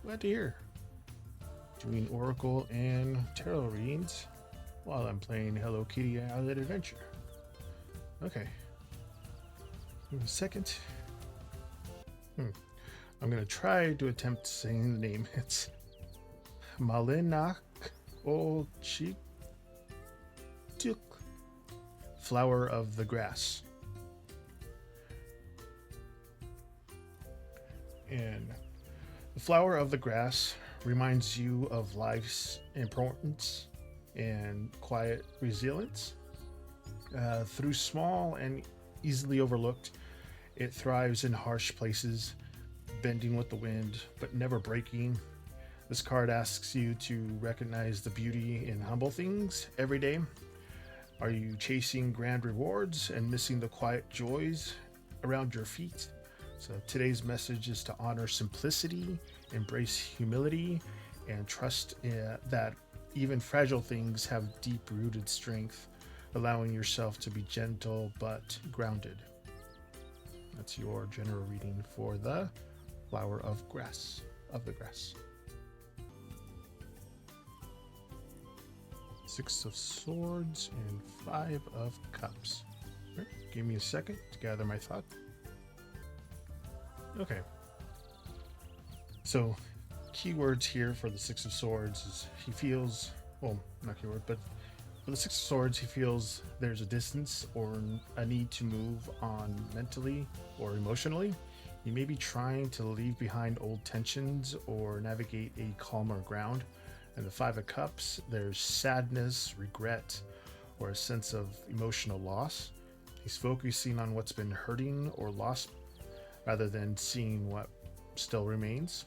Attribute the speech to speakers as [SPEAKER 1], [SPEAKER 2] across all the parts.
[SPEAKER 1] Glad to hear. Doing Oracle and Tarot readings while I'm playing Hello Kitty Island Adventure. Okay. Give me a second. I'm going to try to attempt saying the name. It's Malinak Olchituk, Flower of the Grass. And the flower of the grass reminds you of life's importance and quiet resilience. Through small and easily overlooked, it thrives in harsh places, bending with the wind, but never breaking. This card asks you to recognize the beauty in humble things every day. Are you chasing grand rewards and missing the quiet joys around your feet? So today's message is to honor simplicity, embrace humility, and trust that even fragile things have deep-rooted strength, allowing yourself to be gentle but grounded. That's your general reading for the Flower of the Grass. Six of Swords and Five of Cups. Right, give me a second to gather my thought. Okay. So, keywords here for the Six of Swords is he feels, well, not keyword, but for the Six of Swords, he feels there's a distance or a need to move on mentally or emotionally. He may be trying to leave behind old tensions or navigate a calmer ground. And the Five of Cups, there's sadness, regret, or a sense of emotional loss. He's focusing on what's been hurting or lost rather than seeing what still remains.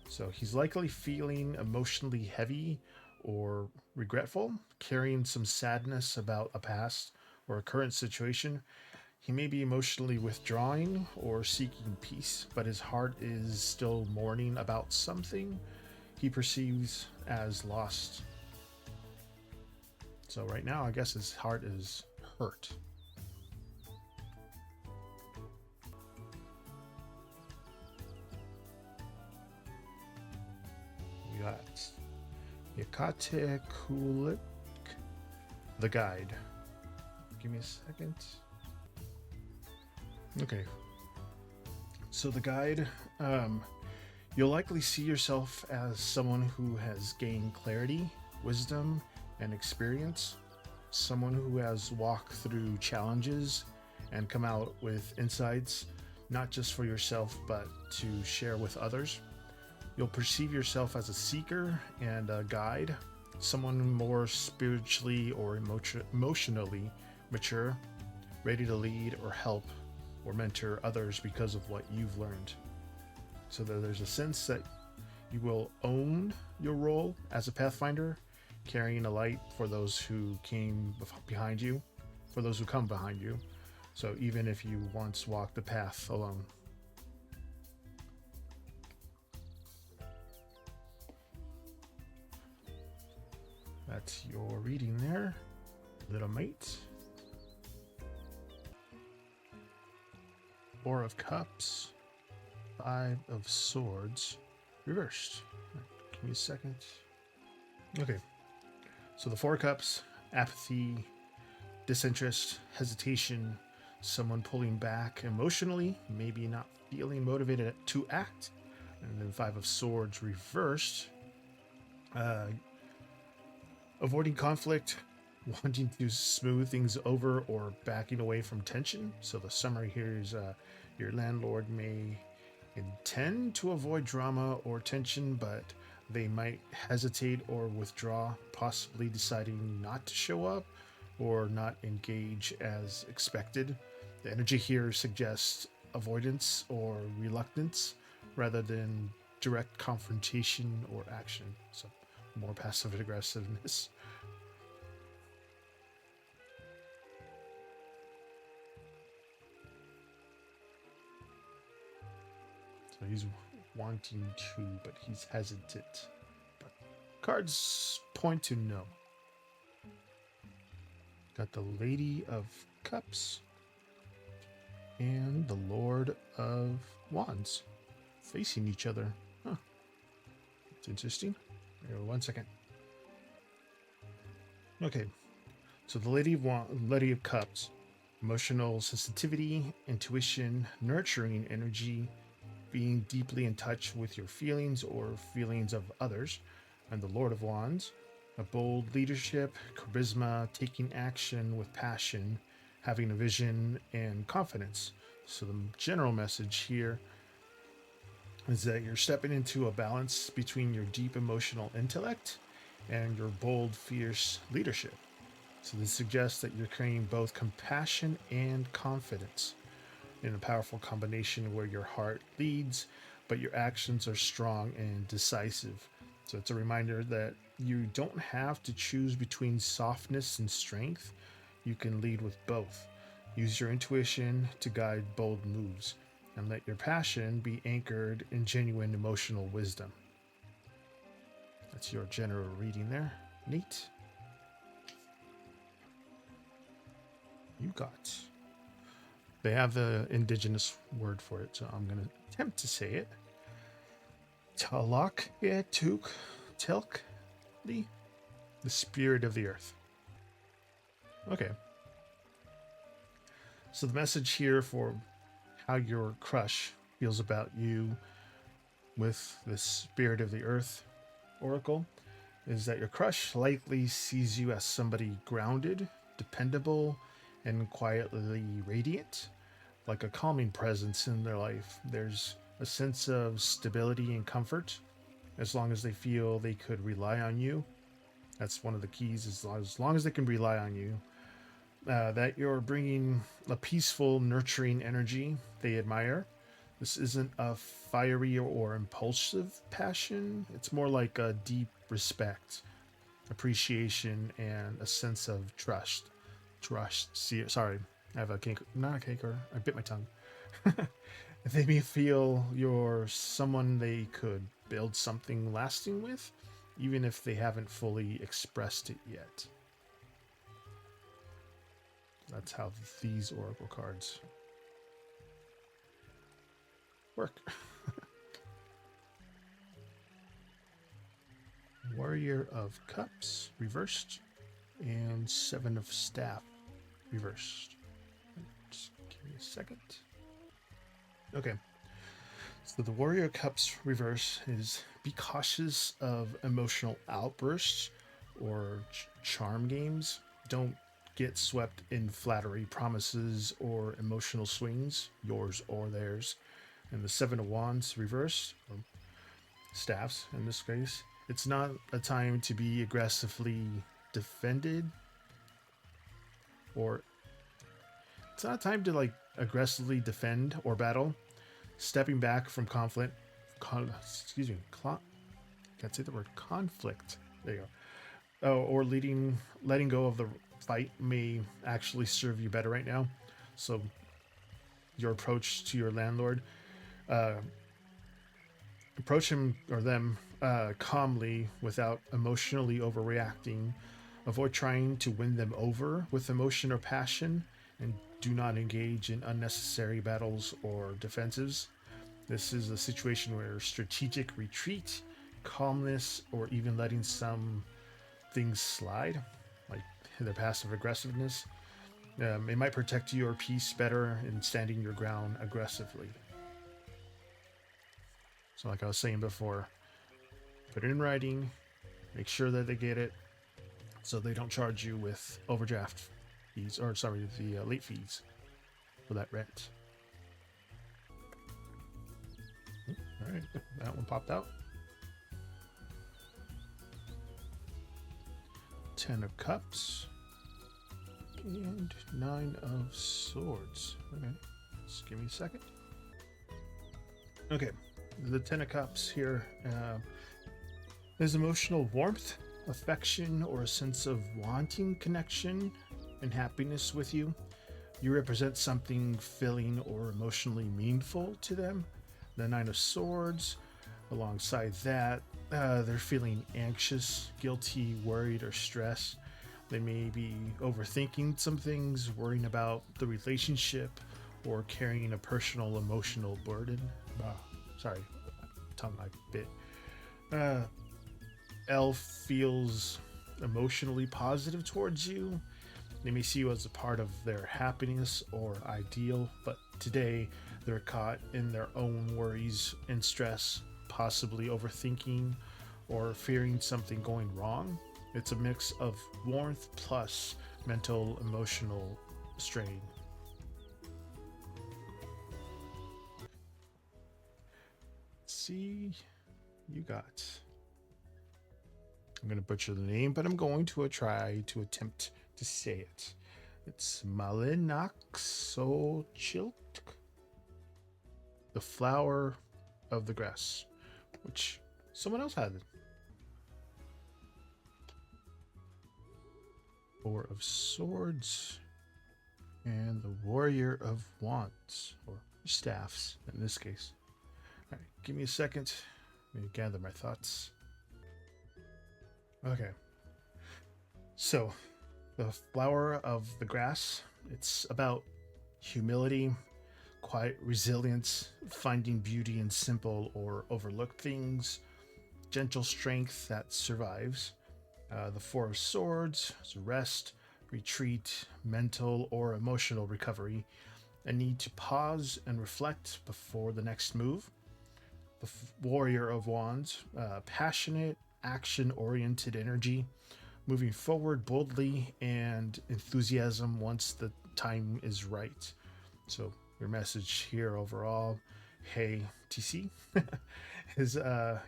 [SPEAKER 1] So he's likely feeling emotionally heavy or regretful, carrying some sadness about a past or a current situation. He may be emotionally withdrawing or seeking peace, but his heart is still mourning about something he perceives as lost. So right now, I guess his heart is hurt. We got Yakate Kulik, the guide. Give me a second. Okay. So the guide, you'll likely see yourself as someone who has gained clarity, wisdom, and experience. Someone who has walked through challenges and come out with insights, not just for yourself, but to share with others. You'll perceive yourself as a seeker and a guide, someone more spiritually or emotionally mature, ready to lead or help or mentor others because of what you've learned. So that there's a sense that you will own your role as a Pathfinder, carrying a light for those who came behind you, for those who come behind you. So even if you once walked the path alone. That's your reading there, little mate. Four of Cups, Five of Swords, reversed. Give me a second. Okay, so the Four of Cups, apathy, disinterest, hesitation, someone pulling back emotionally, maybe not feeling motivated to act. And then Five of Swords reversed, avoiding conflict, wanting to smooth things over, or backing away from tension. So the summary here is your landlord may intend to avoid drama or tension, but they might hesitate or withdraw, possibly deciding not to show up or not engage as expected. The energy here suggests avoidance or reluctance rather than direct confrontation or action. So more passive aggressiveness. So he's wanting to, but he's hesitant. But cards point to no. Got the Lady of Cups and the Lord of Wands facing each other. Huh. It's interesting. Here, 1 second. Okay, so the Lady of Cups, emotional sensitivity, intuition, nurturing energy, being deeply in touch with your feelings or feelings of others, and the Lord of Wands, a bold leadership, charisma, taking action with passion, having a vision, and confidence. So, the general message here is that you're stepping into a balance between your deep emotional intellect and your bold, fierce leadership. So, this suggests that you're creating both compassion and confidence in a powerful combination where your heart leads, but your actions are strong and decisive. So it's a reminder that you don't have to choose between softness and strength. You can lead with both. Use your intuition to guide bold moves, and let your passion be anchored in genuine emotional wisdom. That's your general reading there. Neat. You got. They have the indigenous word for it, so I'm going to attempt to say it. Talak Tuk Telk, the spirit of the earth. Okay. So the message here for how your crush feels about you with the spirit of the earth oracle is that your crush likely sees you as somebody grounded, dependable, and quietly radiant, like a calming presence in their life. There's a sense of stability and comfort as long as they feel they could rely on you. That's one of the keys, as long as they can rely on you. That you're bringing a peaceful, nurturing energy they admire. This isn't a fiery or impulsive passion. It's more like a deep respect, appreciation, and a sense of trust. Sorry, I have a cake. Not a caker. I bit my tongue. They may feel you're someone they could build something lasting with, even if they haven't fully expressed it yet. That's how these oracle cards work. Warrior of Cups reversed, and Seven of Staff reversed. Just give me a second. Okay. So the Warrior of Cups reverse is be cautious of emotional outbursts or charm games. Don't get swept in flattery, promises, or emotional swings, yours or theirs. And the Seven of Wands reverse, or staffs in this case, it's not a time to be aggressively defended, or it's not a time to aggressively defend or battle. Stepping back from conflict, can't say the word conflict. There you go. Oh, or letting go of the fight may actually serve you better right now. So your approach to your landlord, approach him or them calmly without emotionally overreacting. Avoid trying to win them over with emotion or passion, and do not engage in unnecessary battles or defensives. This is a situation where strategic retreat, calmness, or even letting some things slide, like their passive aggressiveness, it might protect your peace better in standing your ground aggressively. So, like I was saying before, put it in writing, make sure that they get it, so they don't charge you with overdraft fees, or sorry, the late fees for that rent. All right, that one popped out. 10 of Cups and 9 of Swords. Okay, just give me a second. Okay, the 10 of Cups here. There's emotional warmth, affection, or a sense of wanting connection and happiness with you. You represent something filling or emotionally meaningful to them. The 9 of Swords, alongside that, they're feeling anxious, guilty, worried, or stressed. They may be overthinking some things, worrying about the relationship, or carrying a personal emotional burden. Sorry, tongue I bit. elf feels emotionally positive towards you. They may see you as a part of their happiness or ideal, but today they're caught in their own worries and stress, possibly overthinking or fearing something going wrong. It's a mix of warmth plus mental emotional strain. See, you got. I'm going to butcher the name, but I'm going to try to attempt to say it. It's Malinoxochilk, the flower of the grass, which someone else had. Four of Swords and the Warrior of Wands, or staffs in this case. All right, give me a second. Let me gather my thoughts. Okay. So, the flower of the grass, it's about humility, quiet resilience, finding beauty in simple or overlooked things, gentle strength that survives. The Four of Swords is rest, retreat, mental or emotional recovery, a need to pause and reflect before the next move. The Warrior of Wands, passionate, action oriented energy, moving forward boldly and enthusiasm once the time is right. So, your message here overall, hey, TC, is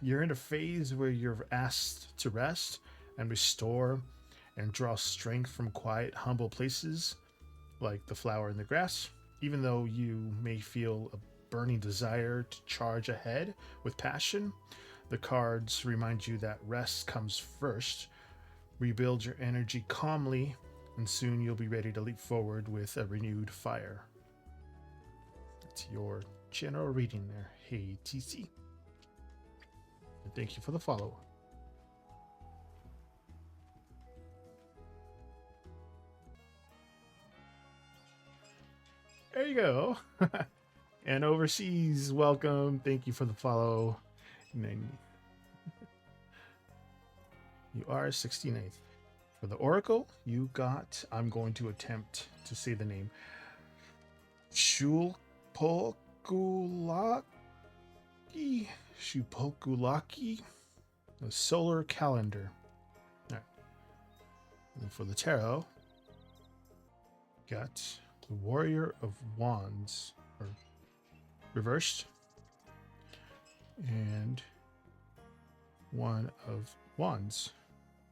[SPEAKER 1] you're in a phase where you're asked to rest and restore and draw strength from quiet, humble places like the flower in the grass. Even though you may feel a burning desire to charge ahead with passion, the cards remind you that rest comes first. Rebuild your energy calmly, and soon you'll be ready to leap forward with a renewed fire. That's your general reading there. Hey, TC. And thank you for the follow. There you go. And overseas, welcome. Thank you for the follow. And then you are 69th. For the Oracle, you got, I'm going to attempt to say the name, Shulpokulaki, Shupokulaki, the solar calendar. All right. And then for the Tarot, got the Warrior of Wands, or reversed, and One of Wands,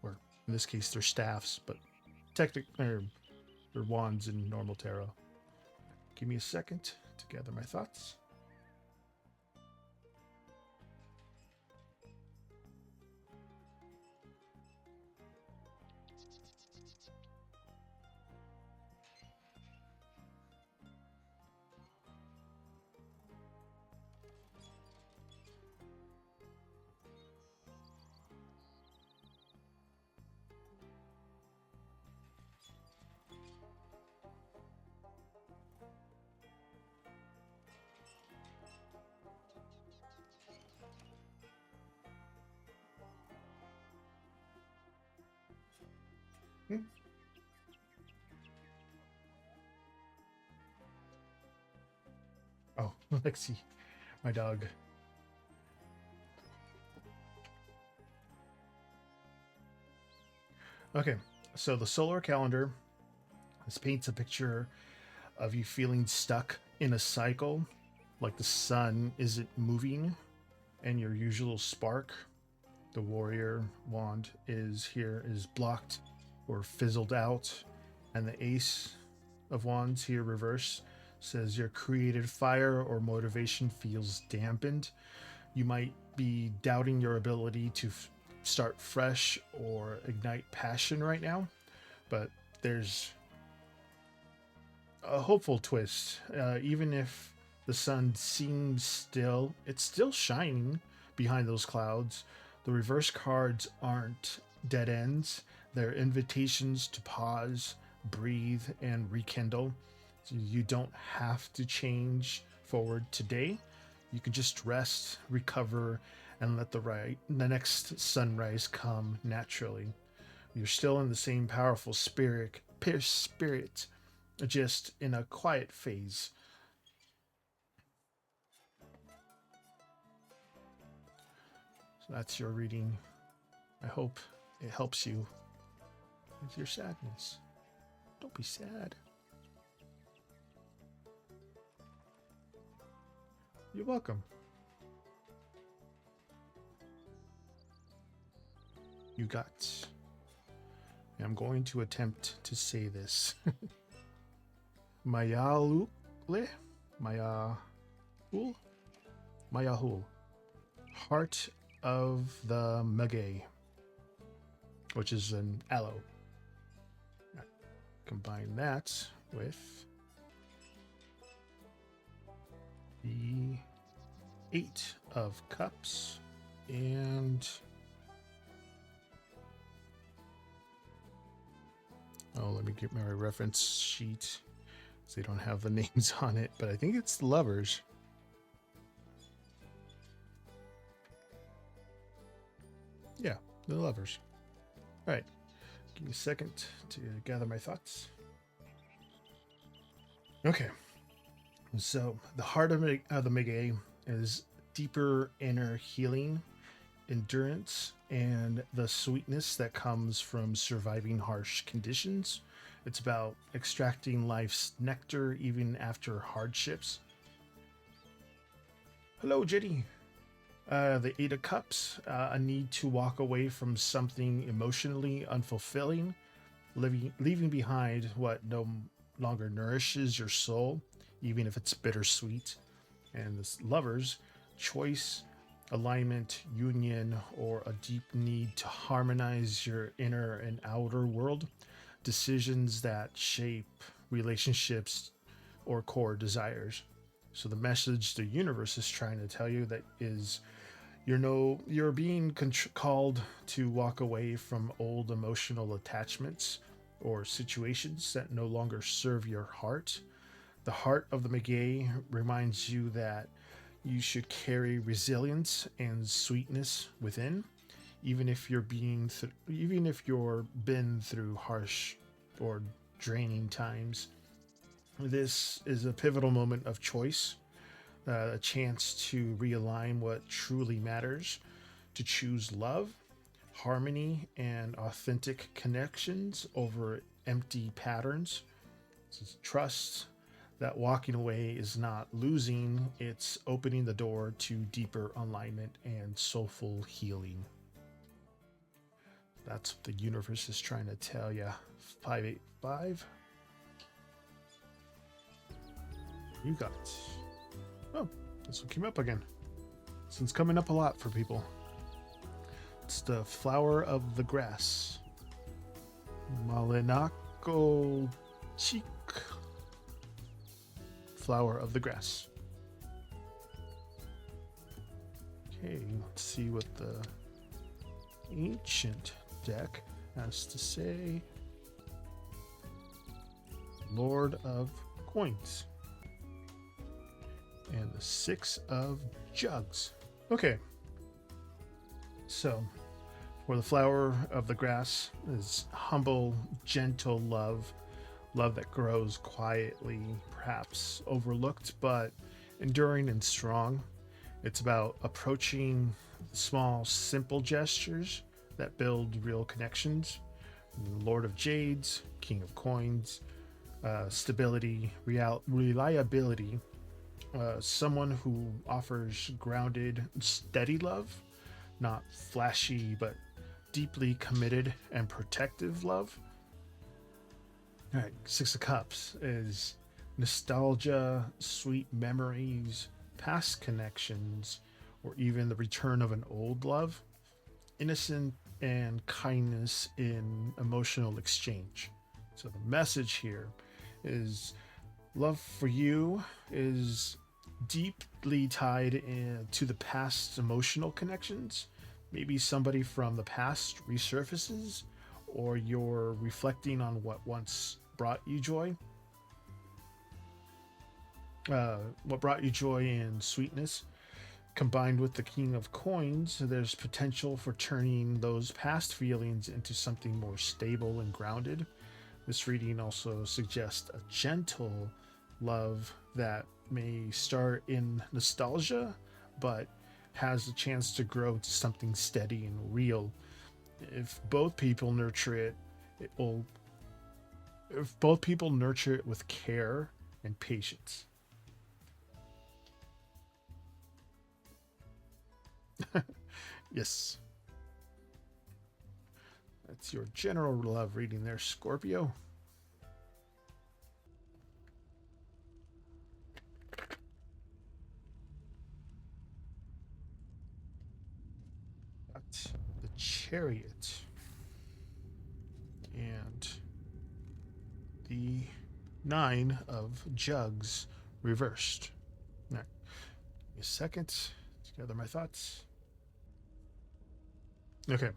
[SPEAKER 1] or in this case they're staffs, but technically they're wands in normal tarot. Give me a second to gather my thoughts. Oh, Lexi, my dog. Okay, so the solar calendar, this paints a picture of you feeling stuck in a cycle, like the sun isn't moving and your usual spark, the warrior wand, is blocked or fizzled out, and the ace of wands here reverse says your creative fire or motivation feels dampened. You might be doubting your ability to start fresh or ignite passion right now, but there's a hopeful twist. Even if the sun seems still, it's still shining behind those clouds. The reverse cards aren't dead ends, they're invitations to pause, breathe, and rekindle. So you don't have to change forward today. You can just rest, recover, and let the next sunrise come naturally. You're still in the same powerful spirit, just in a quiet phase. So that's your reading. I hope it helps you with your sadness. Don't be sad. You're welcome. You got. I'm going to attempt to say this. Mayalule? Mayahul? Mayahul. Heart of the Magay, which is an aloe. Combine that with the 8 of Cups and let me get my reference sheet. They don't have the names on it, but I think it's Lovers. Yeah, the Lovers. All right, give me a second to gather my thoughts. Okay, so the heart of the Megay is deeper inner healing, endurance, and the sweetness that comes from surviving harsh conditions. It's about extracting life's nectar even after hardships. Hello, Jenny. The 8 of Cups, a need to walk away from something emotionally unfulfilling, leaving behind what no longer nourishes your soul, even if it's bittersweet. And this Lovers, choice, alignment, union, or a deep need to harmonize your inner and outer world, decisions that shape relationships or core desires. So the message the universe is trying to tell you that is you're being called to walk away from old emotional attachments or situations that no longer serve your heart. The heart of the Megay reminds you that you should carry resilience and sweetness within, even if you're been through harsh or draining times. This is a pivotal moment of choice, a chance to realign what truly matters, to choose love, harmony, and authentic connections over empty patterns. Trust that walking away is not losing, it's opening the door to deeper alignment and soulful healing. That's what the universe is trying to tell you. 585. You got it. Oh, this one came up again. This one's coming up a lot for people. It's the flower of the grass. Malinako Cheek. Flower of the grass. Okay, let's see what the ancient deck has to say. Lord of Coins. And the 6 of Jugs. Okay. So, for the flower of the grass is humble, gentle love. Love that grows quietly, perhaps overlooked, but enduring and strong. It's about approaching small, simple gestures that build real connections. Lord of Jades, King of Coins, stability, reliability. Someone who offers grounded, steady love, not flashy, but deeply committed and protective love. All right, 6 of Cups is nostalgia, sweet memories, past connections, or even the return of an old love. Innocent and kindness in emotional exchange. So the message here is love for you is deeply tied to the past emotional connections. Maybe somebody from the past resurfaces, or you're reflecting on what once brought you joy. What brought you joy and sweetness. Combined with the King of Coins, there's potential for turning those past feelings into something more stable and grounded. This reading also suggests a gentle love that may start in nostalgia, but has a chance to grow to something steady and real. If both people nurture it, it will. If both people nurture it with care and patience. Yes, that's your general love reading there, Scorpio. Got the Chariot and the Nine of Jugs reversed. All right, give me a second to gather my thoughts. Okay,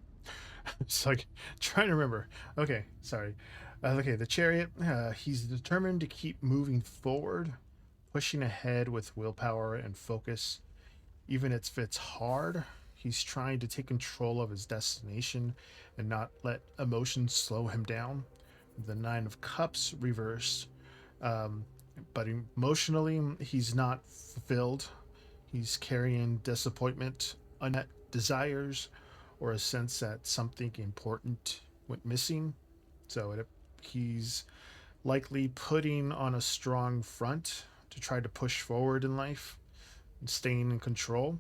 [SPEAKER 1] it's like trying to remember. Okay, sorry. Okay, the Chariot. He's determined to keep moving forward, pushing ahead with willpower and focus. Even if it's hard, he's trying to take control of his destination and not let emotions slow him down. The Nine of Cups reversed, um, but emotionally, he's not fulfilled. He's carrying disappointment, unmet desires, or a sense that something important went missing. So he's likely putting on a strong front to try to push forward in life and staying in control.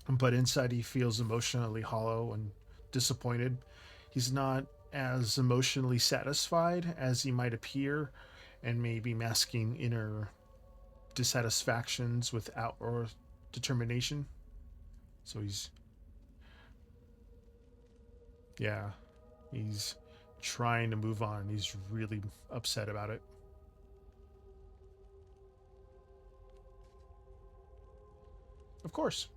[SPEAKER 1] But inside, he feels emotionally hollow and disappointed. He's not as emotionally satisfied as he might appear and may be masking inner dissatisfactions with outward determination. So yeah, he's trying to move on. He's really upset about it. Of course.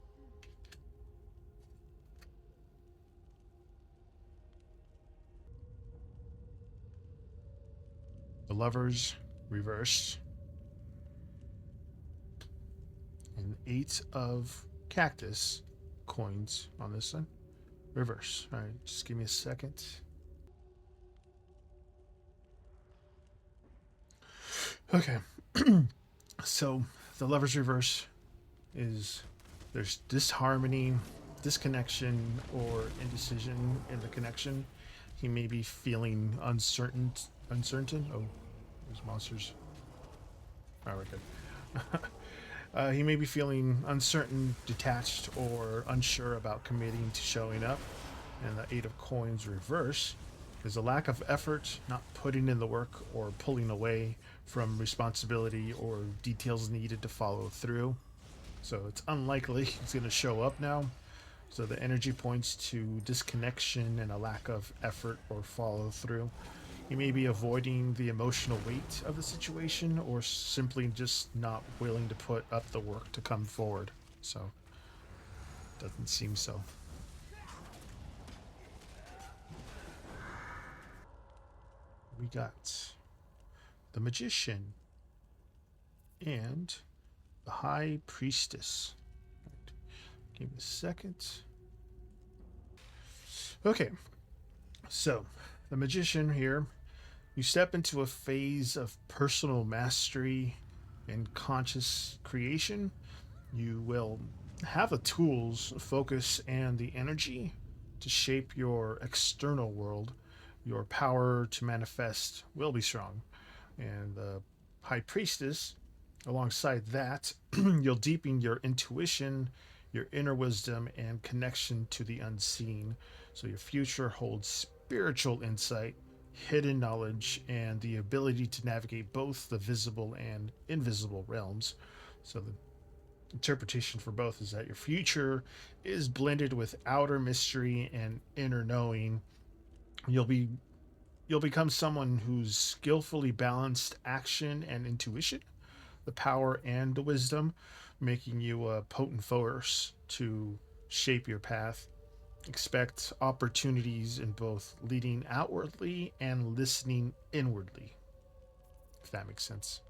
[SPEAKER 1] The Lovers reversed. And 8 of Cactus coins on this one. Reverse. All right, just give me a second. Okay. So the Lovers reverse is there's disharmony, disconnection, or indecision in the connection. He may be feeling uncertain. Oh, there's monsters. All right, good. He may be feeling uncertain, detached, or unsure about committing to showing up. And the Eight of Coins reverse is a lack of effort, not putting in the work, or pulling away from responsibility or details needed to follow through. So it's unlikely he's going to show up now. So the energy points to disconnection and a lack of effort or follow through. He may be avoiding the emotional weight of the situation or simply just not willing to put up the work to come forward. So, doesn't seem so. We got the Magician and the High Priestess. Right. Give me a second. Okay, so the Magician here, you step into a phase of personal mastery and conscious creation. You will have the tools, focus, and the energy to shape your external world. Your power to manifest will be strong. And the High Priestess, alongside that, you'll deepen your intuition, your inner wisdom, and connection to the unseen. So your future holds spiritual insight, hidden knowledge, and the ability to navigate both the visible and invisible realms. So the interpretation for both is that your future is blended with outer mystery and inner knowing. You'll be you'll become someone who's skillfully balanced action and intuition, the power and the wisdom, making you a potent force to shape your path. Expect opportunities in both leading outwardly and listening inwardly, if that makes sense.